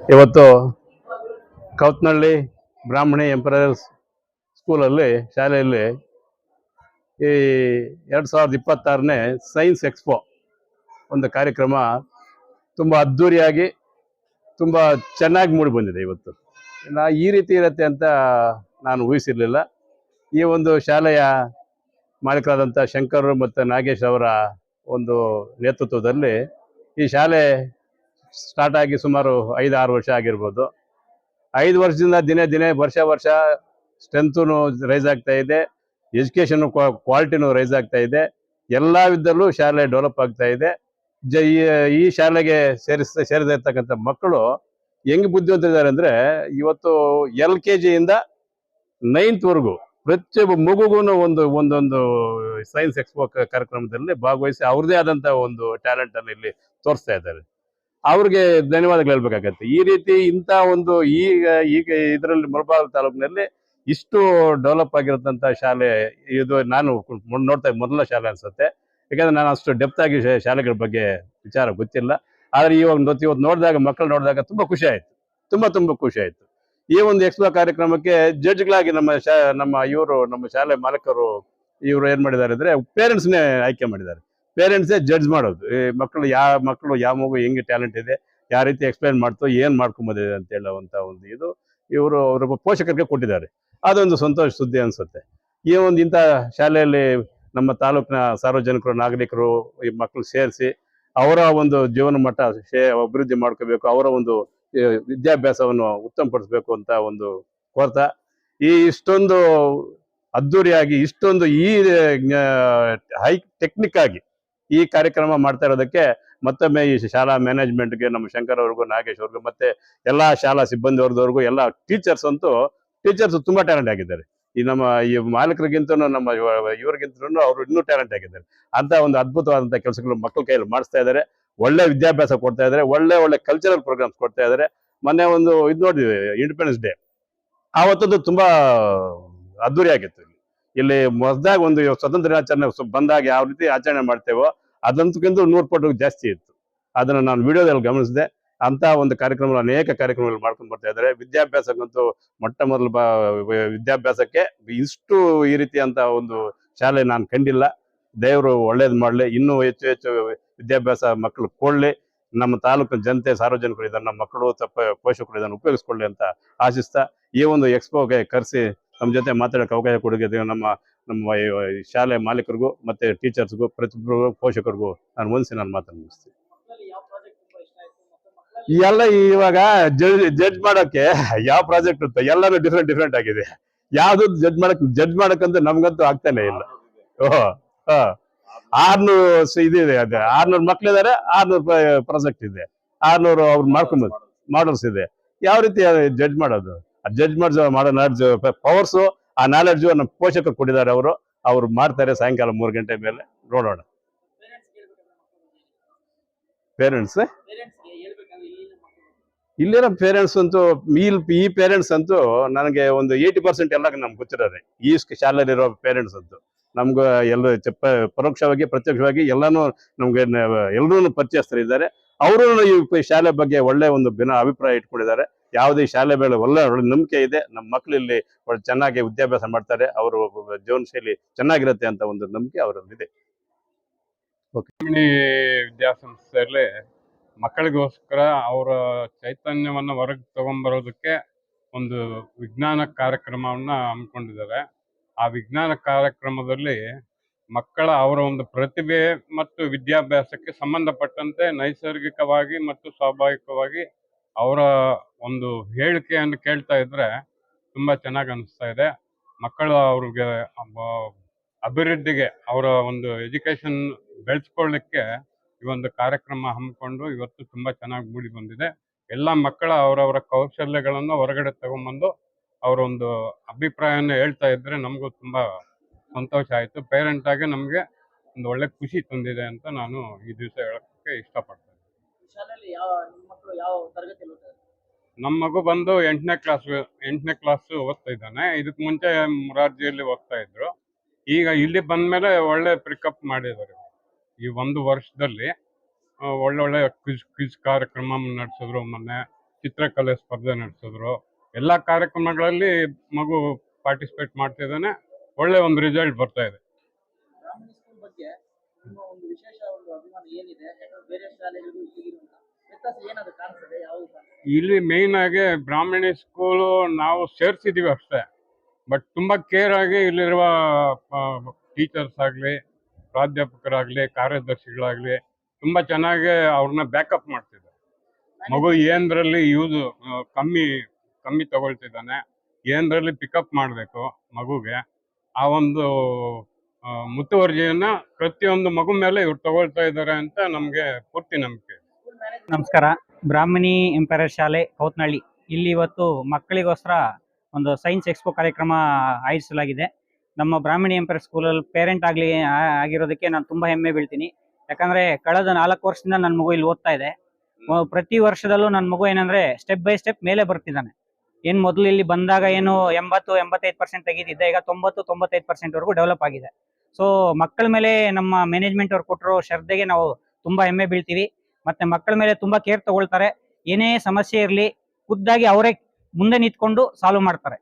ಇವತ್ತು ಕೌತ್ನಳ್ಳಿ ಬ್ರಾಹ್ಮಣಿ ಎಂಪರರ್ಸ್ ಸ್ಕೂಲಲ್ಲಿ ಶಾಲೆಯಲ್ಲಿ ಈ 2026ನೇ ಸೈನ್ಸ್ ಎಕ್ಸ್ಪೋ ಒಂದು ಕಾರ್ಯಕ್ರಮ ತುಂಬ ಅದ್ಧೂರಿಯಾಗಿ ತುಂಬ ಚೆನ್ನಾಗಿ ಮೂಡಿ ಬಂದಿದೆ. ಇವತ್ತು ಈ ರೀತಿ ಇರುತ್ತೆ ಅಂತ ನಾನು ಊಹಿಸಿರಲಿಲ್ಲ. ಈ ಒಂದು ಶಾಲೆಯ ಮಾಲೀಕರಾದಂಥ ಶಂಕರ್ ಮತ್ತು ನಾಗೇಶ್ ಅವರ ಒಂದು ನೇತೃತ್ವದಲ್ಲಿ ಈ ಶಾಲೆ ಸ್ಟಾರ್ಟ್ ಆಗಿ ಸುಮಾರು 5-6 ವರ್ಷ ಆಗಿರ್ಬೋದು. 5 ವರ್ಷದಿಂದ ದಿನೇ ದಿನೇ ವರ್ಷ ಸ್ಟ್ರೆಂತು ರೈಸ್ ಆಗ್ತಾ ಇದೆ, ಎಜುಕೇಷನ್ ಕ್ವಾಲಿಟಿನೂ ರೈಸ್ ಆಗ್ತಾ ಇದೆ, ಎಲ್ಲ ವಿಧದಲ್ಲೂ ಶಾಲೆ ಡೆವಲಪ್ ಆಗ್ತಾ ಇದೆ. ಈ ಶಾಲೆಗೆ ಸೇರಿದಿರ್ತಕ್ಕಂಥ ಮಕ್ಕಳು ಹೆಂಗೆ ಬುದ್ಧಿವಂತರಿದ್ದಾರೆ ಅಂದರೆ, ಇವತ್ತು LKG ಇಂದ 9th ವರೆಗೂ ಪ್ರತಿಯೊಬ್ಬ ಮಗುಗೂ ಒಂದೊಂದು ಸೈನ್ಸ್ ಎಕ್ಸ್ಪೋ ಕಾರ್ಯಕ್ರಮದಲ್ಲಿ ಭಾಗವಹಿಸಿ ಅವ್ರದೇ ಆದಂಥ ಒಂದು ಟ್ಯಾಲೆಂಟ್ ಅನ್ನು ಇಲ್ಲಿ ತೋರಿಸ್ತಾ ಇದ್ದಾರೆ. ಅವ್ರಿಗೆ ಧನ್ಯವಾದಗಳು ಹೇಳ್ಬೇಕಾಗತ್ತೆ. ಈ ರೀತಿ ಇಂಥ ಒಂದು ಈಗ ಇದರಲ್ಲಿ ಮುಳಬಾಗಿಲು ತಾಲೂಕಿನಲ್ಲಿ ಇಷ್ಟು ಡೆವಲಪ್ ಆಗಿರತಂತ ಶಾಲೆ ಇದು ನಾನು ನೋಡ್ತಾ ಮೊದಲ ಶಾಲೆ ಅನ್ಸುತ್ತೆ. ಯಾಕಂದ್ರೆ ನಾನು ಅಷ್ಟು ಡೆಪ್ತ್ ಆಗಿ ಶಾಲೆಗಳ ಬಗ್ಗೆ ವಿಚಾರ ಗೊತ್ತಿಲ್ಲ. ಆದ್ರೆ ಇವತ್ತು ನೋಡಿದಾಗ ಮಕ್ಕಳು ನೋಡಿದಾಗ ತುಂಬಾ ಖುಷಿ ಆಯ್ತು, ತುಂಬಾ ಖುಷಿ ಆಯ್ತು. ಈ ಒಂದು ಎಕ್ಸ್ಪೋ ಕಾರ್ಯಕ್ರಮಕ್ಕೆ ಜಡ್ಜ್ಗಳಾಗಿ ನಮ್ಮ ಶಾಲೆ ಮಾಲೀಕರು ಇವರು ಏನ್ ಮಾಡಿದ್ದಾರೆ ಅಂದ್ರೆ ಪೇರೆಂಟ್ಸ್ನೇ ಆಯ್ಕೆ ಮಾಡಿದ್ದಾರೆ. ಪೇರೆಂಟ್ಸೇ ಜಡ್ಜ್ ಮಾಡೋದು, ಈ ಮಕ್ಕಳು ಯಾವ ಮಗು ಹೆಂಗೆ ಟ್ಯಾಲೆಂಟ್ ಇದೆ, ಯಾವ ರೀತಿ ಎಕ್ಸ್ಪ್ಲೈನ್ ಮಾಡ್ತೋ, ಏನ್ ಮಾಡ್ಕೊಂಬಂದಿದೆ ಅಂತ ಹೇಳುವಂತ ಒಂದು ಇದು ಇವರು ಅವರ ಪೋಷಕರಿಗೆ ಕೊಟ್ಟಿದ್ದಾರೆ. ಅದೊಂದು ಸಂತೋಷ ಸುದ್ದಿ ಅನ್ಸುತ್ತೆ. ಈ ಒಂದು ಇಂಥ ಶಾಲೆಯಲ್ಲಿ ನಮ್ಮ ತಾಲೂಕಿನ ಸಾರ್ವಜನಿಕರು, ನಾಗರಿಕರು ಈ ಮಕ್ಕಳು ಸೇರಿಸಿ ಅವರ ಒಂದು ಜೀವನ ಮಟ್ಟ ಅಭಿವೃದ್ಧಿ ಮಾಡ್ಕೋಬೇಕು, ಅವರ ಒಂದು ವಿದ್ಯಾಭ್ಯಾಸವನ್ನು ಉತ್ತಮಪಡಿಸ್ಬೇಕು ಅಂತ ಒಂದು ಕೋರ್ತಾ ಇಷ್ಟೊಂದು ಅದ್ದೂರಿಯಾಗಿ ಇಷ್ಟೊಂದು ಹೈ ಟೆಕ್ನಿಕ್ ಆಗಿ ಈ ಕಾರ್ಯಕ್ರಮ ಮಾಡ್ತಾ ಇರೋದಕ್ಕೆ ಮತ್ತೊಮ್ಮೆ ಈ ಶಾಲಾ ಮ್ಯಾನೇಜ್ಮೆಂಟ್ಗೆ, ನಮ್ಮ ಶಂಕರ್ ಅವ್ರಿಗೂ, ನಾಗೇಶ್ ಅವ್ರಿಗೂ, ಮತ್ತೆ ಎಲ್ಲಾ ಶಾಲಾ ಸಿಬ್ಬಂದಿ ವರ್ಗದವ್ರಿಗೂ, ಎಲ್ಲ ಟೀಚರ್ಸ್ ತುಂಬಾ ಟ್ಯಾಲೆಂಟ್ ಆಗಿದ್ದಾರೆ. ಈ ಮಾಲೀಕರಿಗಿಂತ ನಮ್ಮ ಇವ್ರಿಗಿಂತ ಅವರು ಇನ್ನೂ ಟ್ಯಾಲೆಂಟ್ ಆಗಿದ್ದಾರೆ. ಅಂತ ಒಂದು ಅದ್ಭುತವಾದಂತ ಕೆಲಸಗಳು ಮಕ್ಕಳ ಕೈಯಲ್ಲಿ ಮಾಡಿಸ್ತಾ ಇದ್ದಾರೆ. ಒಳ್ಳೆ ವಿದ್ಯಾಭ್ಯಾಸ ಕೊಡ್ತಾ ಇದ್ದಾರೆ, ಒಳ್ಳೆ ಕಲ್ಚರಲ್ ಪ್ರೋಗ್ರಾಮ್ಸ್ ಕೊಡ್ತಾ ಇದ್ದಾರೆ. ಮೊನ್ನೆ ಒಂದು ಇದು ನೋಡಿದ್ವಿ, ಇಂಡಿಪೆಂಡೆನ್ಸ್ ಡೇ, ಆವತ್ತದ್ದು ತುಂಬಾ ಅದ್ದೂರಿ ಆಗಿತ್ತು. ಇಲ್ಲಿ ಹೊಸದಾಗಿ ಒಂದು ಸ್ವತಂತ್ರ ದಿನಾಚರಣೆ ಬಂದಾಗ ಯಾವ ರೀತಿ ಆಚರಣೆ ಮಾಡ್ತೇವೋ ಅದಂತಕ್ಕಿಂತ 100 ಪಟ್ಟು ಜಾಸ್ತಿ ಇತ್ತು. ಅದನ್ನ ನಾನು ವಿಡಿಯೋದಲ್ಲಿ ಗಮನಿಸಿದೆ. ಅಂತ ಒಂದು ಕಾರ್ಯಕ್ರಮ ಅನೇಕ ಕಾರ್ಯಕ್ರಮಗಳು ಮಾಡ್ಕೊಂಡು ಬರ್ತಾ ಇದ್ದಾರೆ. ವಿದ್ಯಾಭ್ಯಾಸಕ್ಕಂತೂ ಮೊಟ್ಟ ಮೊದಲು ವಿದ್ಯಾಭ್ಯಾಸಕ್ಕೆ ಇಷ್ಟು ಈ ರೀತಿ ಅಂತ ಒಂದು ಶಾಲೆ ನಾನು ಕಂಡಿಲ್ಲ. ದೇವರು ಒಳ್ಳೇದು ಮಾಡಲಿ, ಇನ್ನೂ ಹೆಚ್ಚು ವಿದ್ಯಾಭ್ಯಾಸ ಮಕ್ಕಳು ಕೊಡ್ಲಿ. ನಮ್ಮ ತಾಲೂಕಿನ ಜನತೆ, ಸಾರ್ವಜನಿಕರು ಇದನ್ನ, ನಮ್ಮ ಮಕ್ಕಳು ಪೋಷಕರು ಇದನ್ನು ಉಪಯೋಗಿಸ್ಕೊಳ್ಳಿ ಅಂತ ಆಶಿಸ್ತಾ ಈ ಒಂದು ಎಕ್ಸ್ಪೋಗೆ ಕರೆಸಿ ನಮ್ಮ ಜೊತೆ ಮಾತಾಡೋಕೆ ಅವಕಾಶ ಕೊಡೋಕೆ ನಮ್ಮ ಶಾಲೆ ಮಾಲೀಕರಿಗೂ ಮತ್ತೆ ಟೀಚರ್ಸ್ಗೂ, ಪ್ರತಿಯೊಬ್ಬರಿಗೂ, ಪೋಷಕರಿಗೂ ನಾನು ನಾನು ಮಾತನ್ನು ಮುಗಿಸ್ತೀನಿ. ಎಲ್ಲ ಇವಾಗ ಜಡ್ಜ್ ಮಾಡೋಕೆ ಯಾವ ಪ್ರಾಜೆಕ್ಟ್ ಇರುತ್ತೆ, ಎಲ್ಲಾನು ಡಿಫ್ರೆಂಟ್ ಆಗಿದೆ. ಯಾವ್ದು ಜಡ್ಜ್ ಮಾಡಕ್ಕಂತೂ ನಮ್ಗಂತೂ ಆಗ್ತಾನೆ ಇಲ್ಲ. 600 ಇದಿದೆ, ಅದೇ 600 ಮಕ್ಳಿದ್ದಾರೆ, 600 ಪ್ರಾಜೆಕ್ಟ್ ಇದೆ, 600 ಅವ್ರು ಮಾಡ್ಕೊಂಬೋದು ಮಾಡಲ್ಸ್ ಇದೆ. ಯಾವ ರೀತಿ ಜಡ್ಜ್ ಮಾಡೋದು? ಜಡ್ಜ್ ಮಾಡೋ ಪವರ್ಸು, ಆ ನಾಲೆಡ್ಜು ನಮ್ಮ ಪೋಷಕರು ಕೊಟ್ಟಿದ್ದಾರೆ. ಅವ್ರು ಮಾಡ್ತಾರೆ. ಸಾಯಂಕಾಲ 3 ಗಂಟೆ ಮೇಲೆ ನೋಡೋಣ. ಪೇರೆಂಟ್ಸ್ ಇಲ್ಲಿನ ಪೇರೆಂಟ್ಸ್ ಅಂತೂ ಈ ಪೇರೆಂಟ್ಸ್ ಅಂತೂ ನನಗೆ ಒಂದು 80% ಎಲ್ಲ ನಮ್ಗೆ ಗೊತ್ತಿರೋರೆ. ಈ ಶಾಲೆಯಲ್ಲಿರೋ ಪೇರೆಂಟ್ಸ್ ಅಂತೂ ನಮ್ಗೆ ಎಲ್ಲ ಪರೋಕ್ಷವಾಗಿ ಪ್ರತ್ಯಕ್ಷವಾಗಿ ಎಲ್ಲಾನು ನಮ್ಗೆ ಎಲ್ಲರೂ ಪರಿಚಯಸ್ಥರಿದ್ದಾರೆ. ಅವರು ಈ ಶಾಲೆ ಬಗ್ಗೆ ಒಳ್ಳೆ ಒಂದು ಅಭಿಪ್ರಾಯ ಇಟ್ಕೊಂಡಿದ್ದಾರೆ. ಯಾವುದೇ ಶಾಲೆ ಮೇಲೆ ಒಳ್ಳೆ ನಂಬಿಕೆ ಇದೆ. ನಮ್ಮ ಮಕ್ಕಳು ಇಲ್ಲಿ ಚೆನ್ನಾಗಿ ವಿದ್ಯಾಭ್ಯಾಸ ಮಾಡ್ತಾರೆ, ಅವರು ಜೀವನ ಶೈಲಿ ಚೆನ್ನಾಗಿರುತ್ತೆ ಅಂತ ಒಂದು ನಂಬಿಕೆ ಅವರಲ್ಲಿದೆ. ವಿದ್ಯಾಸಂಸ್ಥೆಯಲ್ಲಿ ಮಕ್ಕಳಿಗೋಸ್ಕರ ಅವರ ಚೈತನ್ಯವನ್ನು ಹೊರಗೆ ತಗೊಂಡ್ಬರೋದಕ್ಕೆ ಒಂದು ವಿಜ್ಞಾನ ಕಾರ್ಯಕ್ರಮವನ್ನ ಹಮ್ಮಿಕೊಂಡಿದ್ದಾರೆ. ಆ ವಿಜ್ಞಾನ ಕಾರ್ಯಕ್ರಮದಲ್ಲಿ ಮಕ್ಕಳ ಅವರ ಒಂದು ಪ್ರತಿಭೆ ಮತ್ತು ವಿದ್ಯಾಭ್ಯಾಸಕ್ಕೆ ಸಂಬಂಧಪಟ್ಟಂತೆ ನೈಸರ್ಗಿಕವಾಗಿ ಮತ್ತು ಸ್ವಾಭಾವಿಕವಾಗಿ ಅವರ ಒಂದು ಹೇಳಿಕೆಯನ್ನು ಕೇಳ್ತಾ ಇದ್ರೆ ತುಂಬಾ ಚೆನ್ನಾಗಿ ಅನಿಸ್ತಾ ಇದೆ. ಮಕ್ಕಳು ಅವ್ರಿಗೆ ಅಭಿವೃದ್ಧಿಗೆ, ಅವರ ಒಂದು ಎಜುಕೇಶನ್ ಬೆಳೆಸ್ಕೊಳ್ಳಿಕ್ಕೆ ಈ ಒಂದು ಕಾರ್ಯಕ್ರಮ ಹಮ್ಮಿಕೊಂಡು ಇವತ್ತು ತುಂಬಾ ಚೆನ್ನಾಗಿ ಮೂಡಿ ಬಂದಿದೆ. ಎಲ್ಲ ಮಕ್ಕಳ ಅವರವರ ಕೌಶಲ್ಯಗಳನ್ನು ಹೊರಗಡೆ ತಗೊಂಡ್ಬಂದು ಅವರ ಒಂದು ಅಭಿಪ್ರಾಯವನ್ನು ಹೇಳ್ತಾ ಇದ್ರೆ ನಮಗೂ ತುಂಬಾ ಸಂತೋಷ ಆಯಿತು. ಪೇರೆಂಟ್ ಆಗಿ ನಮಗೆ ಒಂದು ಒಳ್ಳೆ ಖುಷಿ ತಂದಿದೆ ಅಂತ ನಾನು ಈ ದಿವಸ ಹೇಳಕ್ಕೆ ಇಷ್ಟಪಡ್ತೇನೆ. ನಮ್ಮ ಮಗು ಬಂದು 8ನೇ ಕ್ಲಾಸ್ ಓದ್ತಾ ಇದ್ದಾನೆ. ಇದಕ್ಕೆ ಮುಂಚೆ ಮೊರಾರ್ಜಿಯಲ್ಲಿ ಓದ್ತಾ ಇದ್ರು. ಈಗ ಇಲ್ಲಿ ಬಂದ್ಮೇಲೆ ಒಳ್ಳೆ ಪಿಕಪ್ ಮಾಡಿದ್ದಾರೆ. ಈ 1 ವರ್ಷದಲ್ಲಿ ಒಳ್ಳೆ ಕ್ವಿಜ್ ಕಾರ್ಯಕ್ರಮ ನಡೆಸಿದ್ರು. ಮೊನ್ನೆ ಚಿತ್ರಕಲೆ ಸ್ಪರ್ಧೆ ನಡೆಸಿದ್ರು. ಎಲ್ಲ ಕಾರ್ಯಕ್ರಮಗಳಲ್ಲಿ ಮಗು ಪಾರ್ಟಿಸಿಪೇಟ್ ಮಾಡ್ತಿದ್ದಾನೆ. ಒಳ್ಳೆ ಒಂದು ರಿಸಲ್ಟ್ ಬರ್ತಾ ಇದೆ. ಬ್ರಾಹ್ಮಣಿ ಸ್ಕೂಲ್ ಬಗ್ಗೆ ನಿಮ್ಮ ಒಂದು ವಿಶೇಷ ಒಂದು ಅಭಿಮಾನ ಏನಿದೆ? ಯಾಕಂದ್ರೆ ಬೇರೆ ಶಾಲೆಗಳಿಗೂ ಇಲ್ಲಿಗಿರುವಂತ ವ್ಯತ್ಯಾಸ ಏನಾದ್ರು ಕಾಣಿಸ್ತದೆ? ಯಾವುದು ಕಾಣಿಸ್ತದೆ? ಇಲ್ಲಿ ಮೇಯ್ನ್ ಆಗಿ ಬ್ರಾಹ್ಮಣಿ ಸ್ಕೂಲು ನಾವು ಸೇರಿಸಿದೀವಿ ಅಷ್ಟೇ. ಬಟ್ ತುಂಬ ಕೇರ್ ಆಗಿ ಇಲ್ಲಿರುವ ಟೀಚರ್ಸ್ ಆಗಲಿ, ಪ್ರಾಧ್ಯಾಪಕರಾಗಲಿ, ಕಾರ್ಯದರ್ಶಿಗಳಾಗಲಿ ತುಂಬ ಚೆನ್ನಾಗಿ ಅವ್ರನ್ನ ಬ್ಯಾಕಪ್ ಮಾಡ್ತಿದ್ದಾರೆ. ಮಗು ಏನರಲ್ಲಿ ಕಮ್ಮಿ ತಗೊಳ್ತಿದ್ದಾನೆ, ಏನರಲ್ಲಿ ಪಿಕಪ್ ಮಾಡಬೇಕು ಮಗುಗೆ, ಆ ಒಂದು ಮುತುವರ್ಜಿಯನ್ನ ಪ್ರತಿಯೊಂದು ಮಗು ಮೇಲೆ ಇವ್ರು ತಗೊಳ್ತಾ ಇದ್ದಾರೆ ಅಂತ ನಮಗೆ ಪೂರ್ತಿ ನಂಬಿಕೆ. ಸ್ಕೂಲ್ ಮ್ಯಾನೇಜ್ ನಮಸ್ಕಾರ. ಬ್ರಾಹ್ಮಣಿ ಎಂಪೈರರ್ ಶಾಲೆ ಕೌತ್ನಹಳ್ಳಿ ಇಲ್ಲಿ ಇವತ್ತು ಮಕ್ಕಳಿಗೋಸ್ಕರ ಒಂದು ಸೈನ್ಸ್ ಎಕ್ಸ್ಪೋ ಕಾರ್ಯಕ್ರಮ ಆಯೋಜಿಸಲಾಗಿದೆ. ನಮ್ಮ ಬ್ರಾಹ್ಮಣಿ ಎಂಪೈರರ್ ಸ್ಕೂಲಲ್ಲಿ ಪೇರೆಂಟ್ ಆಗಿರೋದಕ್ಕೆ ನಾನು ತುಂಬ ಹೆಮ್ಮೆ ಬೀಳ್ತೀನಿ. ಯಾಕಂದರೆ ಕಳೆದ 4 ವರ್ಷದಿಂದ ನನ್ನ ಮಗು ಇಲ್ಲಿ ಓದ್ತಾ ಇದೆ. ಪ್ರತಿ ವರ್ಷದಲ್ಲೂ ನನ್ನ ಮಗು ಏನಂದರೆ ಸ್ಟೆಪ್ ಬೈ ಸ್ಟೆಪ್ ಮೇಲೆ ಬರ್ತಿದ್ದಾನೆ. ಏನು ಮೊದಲು ಇಲ್ಲಿ ಬಂದಾಗ ಏನು 80-85% ತೆಗಿತಿದ್ದೆ, ಈಗ 90-95%ವರೆಗೂ ಡೆವಲಪ್ ಆಗಿದೆ. ಸೊ ಮಕ್ಕಳ ಮೇಲೆ ನಮ್ಮ ಮ್ಯಾನೇಜ್ಮೆಂಟ್ ಅವ್ರು ಕೊಟ್ಟಿರೋ ಶ್ರದ್ಧೆಗೆ ನಾವು ತುಂಬ ಹೆಮ್ಮೆ ಬೀಳ್ತೀವಿ. ಮತ್ತು ಮಕ್ಕಳ ಮೇಲೆ ತುಂಬ ಕೇರ್ ತಗೊಳ್ತಾರೆ. ಏನೇ ಸಮಸ್ಯೆ ಇರಲಿ ಖುದ್ದಾಗಿ ಅವರೇ ಮುಂದೆ ನಿಂತ್ಕೊಂಡು ಸಾಲ್ವ್ ಮಾಡ್ತಾರೆ.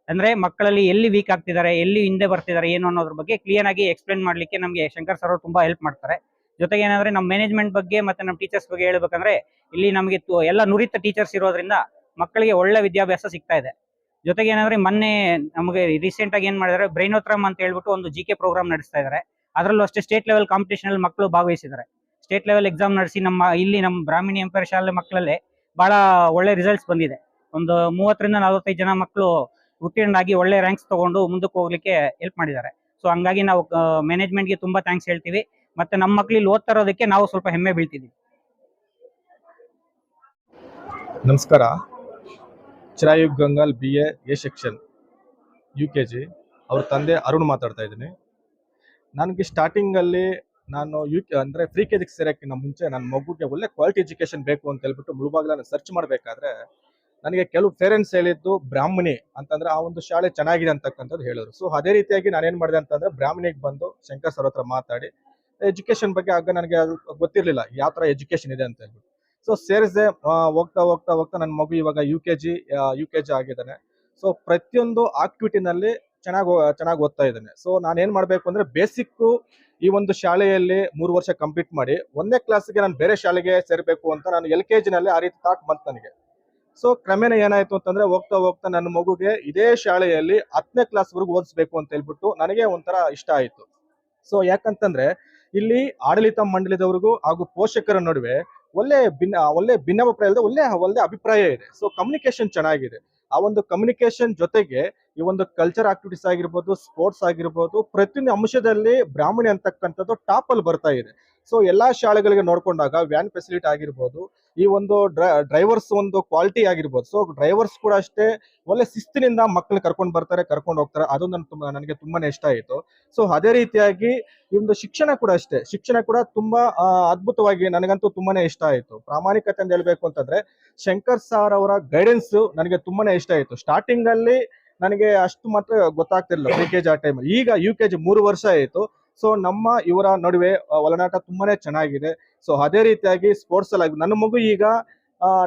ಅಂದರೆ ಮಕ್ಕಳಲ್ಲಿ ಎಲ್ಲಿ ವೀಕ್ ಆಗ್ತಿದ್ದಾರೆ, ಎಲ್ಲಿ ಹಿಂದೆ ಬರ್ತಿದ್ದಾರೆ ಏನು ಅನ್ನೋದ್ರ ಬಗ್ಗೆ ಕ್ಲಿಯರ್ ಆಗಿ ಎಕ್ಸ್ಪ್ಲೇನ್ ಮಾಡಲಿಕ್ಕೆ ನಮಗೆ ಶಂಕರ್ ಸರ್ ಅವರು ತುಂಬ ಹೆಲ್ಪ್ ಮಾಡ್ತಾರೆ. ಜೊತೆಗೆ ಏನಂದರೆ ನಮ್ಮ ಮ್ಯಾನೇಜ್ಮೆಂಟ್ ಬಗ್ಗೆ ಮತ್ತು ನಮ್ಮ ಟೀಚರ್ಸ್ ಬಗ್ಗೆ ಹೇಳ್ಬೇಕಂದ್ರೆ ಇಲ್ಲಿ ನಮಗೆ ಎಲ್ಲ ನುರಿತ ಟೀಚರ್ಸ್ ಇರೋದ್ರಿಂದ ಮಕ್ಕಳಿಗೆ ಒಳ್ಳೆ ವಿದ್ಯಾಭ್ಯಾಸ ಸಿಗ್ತಾ ಇದೆ. ಜೊತೆಗೆ ಏನಂದರೆ ಮೊನ್ನೆ ನಮಗೆ ರೀಸೆಂಟಾಗಿ ಏನು ಮಾಡಿದ್ದಾರೆ, ಬ್ರೈನೋತ್ರಮ್ ಅಂತ ಹೇಳ್ಬಿಟ್ಟು ಒಂದು GK ಪ್ರೋಗ್ರಾಮ್ ನಡೆಸ್ತಾ ಇದ್ದಾರೆ. ಅದರಲ್ಲೂ ಅಷ್ಟೇ ಸ್ಟೇಟ್ ಲೆವೆಲ್ ಕಾಂಪಿಟೇಷನಲ್ಲಿ ಮಕ್ಕಳು ಭಾಗವಹಿಸಿದ್ದಾರೆ. ಸ್ಟೇಟ್ ಲೆವೆಲ್ ಎಕ್ಸಾಮ್ ನಡೆಸಿ ನಮ್ಮ ಬ್ರಾಹ್ಮಣಿ ಎಂಪೈರ್ ಶಾಲೆ ಮಕ್ಕಳಲ್ಲೇ ಭಾಳ ಒಳ್ಳೆ ರಿಸಲ್ಟ್ಸ್ ಬಂದಿದೆ. ಒಂದು 30-45 ಜನ ಮಕ್ಕಳು ಉತ್ತೀರ್ಣರಾಗಿ ಒಳ್ಳೆ ರ್ಯಾಂಕ್ಸ್ ತಗೊಂಡು ಮುಂದಕ್ಕೆ ಹೋಗ್ಲಿಕ್ಕೆ ಹೆಲ್ಪ್ ಮಾಡಿದ್ದಾರೆ. ಸೊ ಹಂಗಾಗಿ ನಾವು ಮ್ಯಾನೇಜ್ಮೆಂಟ್ಗೆ ತುಂಬ ಥ್ಯಾಂಕ್ಸ್ ಹೇಳ್ತೀವಿ. ಮತ್ತು ನಮ್ಮ ಮಕ್ಕಳು ಇಲ್ಲಿ ಓದ್ತಾ ಇರೋದಕ್ಕೆ ನಾವು ಸ್ವಲ್ಪ ಹೆಮ್ಮೆ ಬೀಳ್ತಿದ್ದೀವಿ. ನಮಸ್ಕಾರ. ಚಿರಾಯುಗ್ ಗಂಗಾಲ್ BA A ಸೆಕ್ಷನ್ UKG ಅವ್ರ ತಂದೆ ಅರುಣ್ ಮಾತಾಡ್ತಾ ಇದ್ದೀನಿ. ನನಗೆ ಸ್ಟಾರ್ಟಿಂಗಲ್ಲಿ ನಾನು ಅಂದರೆ ಪ್ರೀ KG ಸೇರೋಕ್ಕಿಂತ ಮುಂಚೆ ನನ್ನ ಮಗುಗೆ ಒಳ್ಳೆ ಕ್ವಾಲಿಟಿ ಎಜುಕೇಷನ್ ಬೇಕು ಅಂತ ಹೇಳ್ಬಿಟ್ಟು ಮುಳುಬಾಗಿಲನ್ನು ಸರ್ಚ್ ಮಾಡಬೇಕಾದ್ರೆ ನನಗೆ ಕೆಲವು ಪೇರೆಂಟ್ಸ್ ಹೇಳಿದ್ದು ಬ್ರಾಹ್ಮಣಿ ಅಂತಂದ್ರೆ ಆ ಒಂದು ಶಾಲೆ ಚೆನ್ನಾಗಿದೆ ಅಂತಕ್ಕಂಥದ್ದು ಹೇಳಿದ್ರು. ಸೊ ಅದೇ ರೀತಿಯಾಗಿ ನಾನೇನು ಮಾಡಿದೆ ಅಂತಂದ್ರೆ ಬ್ರಾಹ್ಮಣಿಗೆ ಬಂದು ಶಂಕರ್ ಸರ್ ಹತ್ರ ಮಾತಾಡಿ ಎಜುಕೇಷನ್ ಬಗ್ಗೆ ಆಗ ನನಗೆ ಗೊತ್ತಿರಲಿಲ್ಲ ಯಾವ ಥರ ಎಜುಕೇಷನ್ ಇದೆ ಅಂತ ಹೇಳ್ಬಿಟ್ಟು. ಸೊ ಸೇರಿಸಿದೆ. ಹೋಗ್ತಾ ನನ್ನ ಮಗು ಇವಾಗ UKG ಆಗಿದ್ದಾನೆ. ಸೊ ಪ್ರತಿಯೊಂದು ಆಕ್ಟಿವಿಟಿನಲ್ಲಿ ಚೆನ್ನಾಗಿ ಓದ್ತಾ ಇದ್ದಾನೆ. ಸೊ ನಾನೇನು ಮಾಡಬೇಕು ಅಂದರೆ ಬೇಸಿಕ್ಕು ಈ ಒಂದು ಶಾಲೆಯಲ್ಲಿ 3 ವರ್ಷ ಕಂಪ್ಲೀಟ್ ಮಾಡಿ 1ನೇ ಕ್ಲಾಸ್ಗೆ ನಾನು ಬೇರೆ ಶಾಲೆಗೆ ಸೇರಬೇಕು ಅಂತ ನಾನು LKGನಲ್ಲಿ ಆ ರೀತಿ ಥಾಟ್ ಬಂತು ನನಗೆ. ಸೊ ಕ್ರಮೇಣ ಏನಾಯಿತು ಅಂತಂದರೆ ಹೋಗ್ತಾ ನನ್ನ ಮಗುಗೆ ಇದೇ ಶಾಲೆಯಲ್ಲಿ 10ನೇ ಕ್ಲಾಸ್ವರೆಗೂ ಓದಿಸ್ಬೇಕು ಅಂತ ಹೇಳ್ಬಿಟ್ಟು ನನಗೆ ಒಂಥರ ಇಷ್ಟ ಆಯಿತು. ಸೊ ಯಾಕಂತಂದರೆ ಇಲ್ಲಿ ಆಡಳಿತ ಮಂಡಳಿದವ್ರಿಗೂ ಹಾಗೂ ಪೋಷಕರ ನಡುವೆ ಒಳ್ಳೆ ಭಿನ್ನಾಭಿಪ್ರಾಯ ಇಲ್ಲದೆ ಒಳ್ಳೆ ಅಭಿಪ್ರಾಯ ಇದೆ. ಸೊ ಕಮ್ಯುನಿಕೇಶನ್ ಚೆನ್ನಾಗಿದೆ. ಆ ಒಂದು ಕಮ್ಯುನಿಕೇಶನ್ ಜೊತೆಗೆ ಈ ಒಂದು ಕಲ್ಚರ್ ಆಕ್ಟಿವಿಟೀಸ್ ಆಗಿರ್ಬೋದು, ಸ್ಪೋರ್ಟ್ಸ್ ಆಗಿರ್ಬೋದು, ಪ್ರತಿಯೊಂದು ಅಂಶದಲ್ಲಿ ಬ್ರಾಹ್ಮಣಿ ಅಂತಕ್ಕಂಥದ್ದು ಟಾಪ್ ಅಲ್ಲಿ ಬರ್ತಾ ಇದೆ. ಸೊ ಎಲ್ಲಾ ಶಾಲೆಗಳಿಗೆ ನೋಡ್ಕೊಂಡಾಗ ವ್ಯಾನ್ ಫೆಸಿಲಿಟಿ ಆಗಿರ್ಬೋದು, ಈ ಒಂದು ಡ್ರೈವರ್ಸ್ ಒಂದು ಕ್ವಾಲಿಟಿ ಆಗಿರ್ಬೋದು. ಸೊ ಡ್ರೈವರ್ಸ್ ಕೂಡ ಅಷ್ಟೇ ಒಳ್ಳೆ ಶಿಸ್ತಿನಿಂದ ಮಕ್ಕಳು ಕರ್ಕೊಂಡು ಬರ್ತಾರೆ, ಕರ್ಕೊಂಡು ಹೋಗ್ತಾರೆ. ಅದು ನನಗೆ ತುಂಬಾನೇ ಇಷ್ಟ ಆಯಿತು. ಸೊ ಅದೇ ರೀತಿಯಾಗಿ ಈ ಒಂದು ಶಿಕ್ಷಣ ಕೂಡ ಅಷ್ಟೇ, ಶಿಕ್ಷಣ ಕೂಡ ತುಂಬಾ ಅದ್ಭುತವಾಗಿ ನನಗಂತೂ ತುಂಬಾನೇ ಇಷ್ಟ ಆಯಿತು. ಪ್ರಾಮಾಣಿಕತೆ ಅಂತ ಹೇಳ್ಬೇಕು ಅಂತಂದ್ರೆ ಶಂಕರ್ ಸರ್ ಅವರ ಗೈಡೆನ್ಸ್ ನನಗೆ ತುಂಬಾನೇ ಇಷ್ಟ ಆಯಿತು. ಸ್ಟಾರ್ಟಿಂಗ್ ಅಲ್ಲಿ ನನಗೆ ಅಷ್ಟು ಮಾತ್ರ ಗೊತ್ತಾಗ್ತಿರ್ಲಿಲ್ಲ ಪ್ರೀ KG ಆ ಟೈಮ್. ಈಗ UKG 3 ವರ್ಷ ಆಯಿತು. ಸೊ ಇವರ ನಡುವೆ ಒಳನಾಟ ತುಂಬಾನೇ ಚೆನ್ನಾಗಿದೆ. ಸೊ ಅದೇ ರೀತಿಯಾಗಿ ಸ್ಪೋರ್ಟ್ಸ್ ಅಲ್ಲಿ ನನ್ನ ಮಗು ಈಗ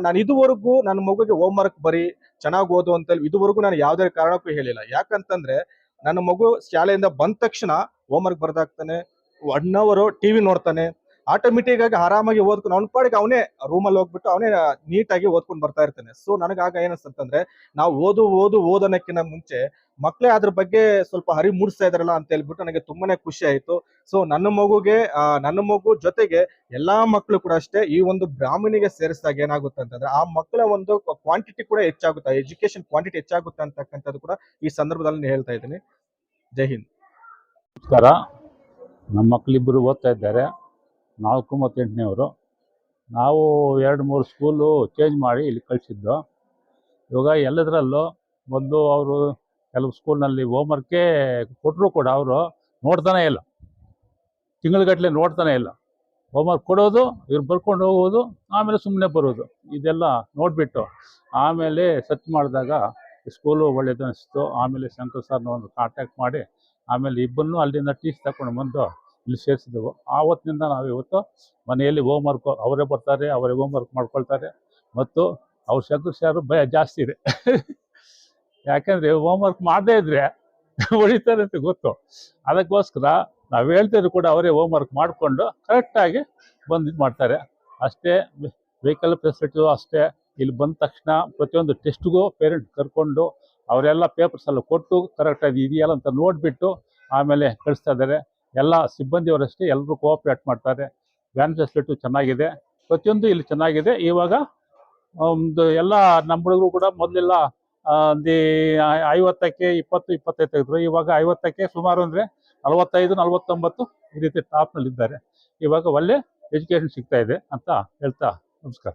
ನಾನು ಇದುವರೆಗೂ ನನ್ನ ಮಗುಗೆ ಹೋಮ್ ವರ್ಕ್ ಬರೀ ಚೆನ್ನಾಗಿ ಓದು ಅಂತ ಹೇಳಿ ಇದುವರೆಗೂ ನಾನು ಯಾವುದೇ ಕಾರಣಕ್ಕೂ ಹೇಳಿಲ್ಲ. ಯಾಕಂತಂದ್ರೆ ನನ್ನ ಮಗು ಶಾಲೆಯಿಂದ ಬಂದ ತಕ್ಷಣ ಹೋಮ್ ವರ್ಕ್ ಬರ್ದಾಗ್ತಾನೆ, 1 ಅವರ್ TV ನೋಡ್ತಾನೆ, ಆಟೋಮೆಟಿಕ್ ಆಗಿ ಆರಾಮಾಗಿ ಓದ್ಕೊಂಡು ಅವನ ಪಾಡಿಗೆ ಅವನೇ ರೂಮಲ್ಲಿ ಹೋಗ್ಬಿಟ್ಟು ಅವನೇ ನೀಟಾಗಿ ಓದ್ಕೊಂಡು ಬರ್ತಾ ಇರ್ತಾನೆ. ಸೊ ನನಗಾಗ ಏನಿಸ್ತಂತಂದ್ರೆ ನಾವು ಓದೋನಕ್ಕಿಂತ ಮುಂಚೆ ಮಕ್ಕಳೇ ಅದ್ರ ಬಗ್ಗೆ ಸ್ವಲ್ಪ ಅರಿವು ಮೂಡಿಸ್ತಾ ಇದಾರಲ್ಲ ಅಂತ ಹೇಳ್ಬಿಟ್ಟು ನನಗೆ ತುಂಬಾನೇ ಖುಷಿ ಆಯ್ತು. ಸೊ ನನ್ನ ಮಗು ಜೊತೆಗೆ ಎಲ್ಲಾ ಮಕ್ಕಳು ಕೂಡ ಅಷ್ಟೇ ಈ ಒಂದು ಬ್ರಾಹ್ಮಣಿಗೆ ಸೇರಿಸಿದಾಗ ಏನಾಗುತ್ತೆ ಅಂತಂದ್ರೆ ಆ ಮಕ್ಕಳ ಒಂದು ಕ್ವಾಂಟಿಟಿ ಕೂಡ ಹೆಚ್ಚಾಗುತ್ತೆ, ಎಜುಕೇಶನ್ ಕ್ವಾಂಟಿಟಿ ಹೆಚ್ಚಾಗುತ್ತೆ ಅಂತಕ್ಕಂಥದ್ದು ಕೂಡ ಈ ಸಂದರ್ಭದಲ್ಲಿ ಹೇಳ್ತಾ ಇದ್ದೀನಿ. ಜೈ ಹಿಂದ್. ನಮಸ್ಕಾರ. ನಮ್ಮ ಮಕ್ಕಳಿಬ್ಬರು ಓದ್ತಾ ಇದ್ದಾರೆ, 4 ಮತ್ತು 8ನೇವರು. ನಾವು 2-3 ಸ್ಕೂಲು ಚೇಂಜ್ ಮಾಡಿ ಇಲ್ಲಿ ಕಳಿಸಿದ್ದು. ಇವಾಗ ಎಲ್ಲದರಲ್ಲೂ ಒಂದು ಅವರು ಕೆಲವು ಸ್ಕೂಲ್ನಲ್ಲಿ ಹೋಮ್ವರ್ಕೇ ಕೊಟ್ಟರು ಕೂಡ ಅವರು ನೋಡ್ತಾನೆ ಇಲ್ಲ, ತಿಂಗಳಗಟ್ಟಲೆ ನೋಡ್ತಾನೆ ಇಲ್ಲ. ಹೋಮ್ವರ್ಕ್ ಕೊಡೋದು, ಇವ್ರು ಬರ್ಕೊಂಡು ಹೋಗೋದು, ಆಮೇಲೆ ಸುಮ್ಮನೆ ಬರೋದು. ಇದೆಲ್ಲ ನೋಡಿಬಿಟ್ಟು ಆಮೇಲೆ ಸರ್ಚ್ ಮಾಡಿದಾಗ ಸ್ಕೂಲು ಒಳ್ಳೇದು ಅನಿಸ್ತು. ಆಮೇಲೆ ಶಂಕರ್ ಸರ್ನ ಒಂದು ಕಾಂಟ್ಯಾಕ್ಟ್ ಮಾಡಿ ಆಮೇಲೆ ಇಬ್ಬರನ್ನೂ ಅಲ್ಲಿಂದ ಟೀಚ್ ತಗೊಂಡು ಬಂದು ಇಲ್ಲಿ ಸೇರಿಸಿದೆವು. ಆವತ್ತಿನಿಂದ ನಾವು ಇವತ್ತು ಮನೆಯಲ್ಲಿ ಹೋಮ್ವರ್ಕ್ ಅವರೇ ಬರ್ತಾರೆ, ಅವರೇ ಹೋಮ್ವರ್ಕ್ ಮಾಡ್ಕೊಳ್ತಾರೆ ಮತ್ತು ಅವ್ರ ಸದಸ್ಯರು ಭಯ ಜಾಸ್ತಿ ಇದೆ. ಯಾಕಂದರೆ ಹೋಮ್ವರ್ಕ್ ಮಾಡದೇ ಇದ್ರೆ ಹೊಡಿತಾರೆ ಅಂತ ಗೊತ್ತು. ಅದಕ್ಕೋಸ್ಕರ ನಾವು ಹೇಳ್ತಿದ್ರು ಕೂಡ ಅವರೇ ಹೋಮ್ವರ್ಕ್ ಮಾಡಿಕೊಂಡು ಕರೆಕ್ಟಾಗಿ ಬಂದು ಇದು ಮಾಡ್ತಾರೆ. ಅಷ್ಟೇ ವೆಹಿಕಲ್ ಫೆಸಿಲಿಟಿ ಅಷ್ಟೇ. ಇಲ್ಲಿ ಬಂದ ತಕ್ಷಣ ಪ್ರತಿಯೊಂದು ಟೆಸ್ಟ್ಗೂ ಪೇರೆಂಟ್ ಕರ್ಕೊಂಡು ಅವರೆಲ್ಲ ಪೇಪರ್ಸ್ ಎಲ್ಲ ಕೊಟ್ಟು ಕರೆಕ್ಟಾಗಿ ಇದೆಯಲ್ಲ ಅಂತ ನೋಡಿಬಿಟ್ಟು ಆಮೇಲೆ ಕಳಿಸ್ತಾ ಇದ್ದಾರೆ. ಎಲ್ಲ ಸಿಬ್ಬಂದಿಯವರಷ್ಟೇ ಎಲ್ಲರೂ ಕೋಆಪ್ರೇಟ್ ಮಾಡ್ತಾರೆ. ವ್ಯಾನ್ ಫೆಸಿಲಿಟಿ ಚೆನ್ನಾಗಿದೆ, ಪ್ರತಿಯೊಂದು ಇಲ್ಲಿ ಚೆನ್ನಾಗಿದೆ. ಇವಾಗ ಒಂದು ಎಲ್ಲ ನಮ್ಮ ಹುಡುಗರು ಕೂಡ ಮೊದಲೆಲ್ಲ ಒಂದು 50ಕ್ಕೆ 20, 25 ತೆಗೆದ್ರು. ಇವಾಗ 50ಕ್ಕೆ ಸುಮಾರು ಅಂದರೆ 45, 49 ಈ ರೀತಿ ಟಾಪ್ನಲ್ಲಿದ್ದಾರೆ. ಇವಾಗ ಒಳ್ಳೆ ಎಜುಕೇಷನ್ ಸಿಗ್ತಾ ಇದೆ ಅಂತ ಹೇಳ್ತಾ ನಮಸ್ಕಾರ.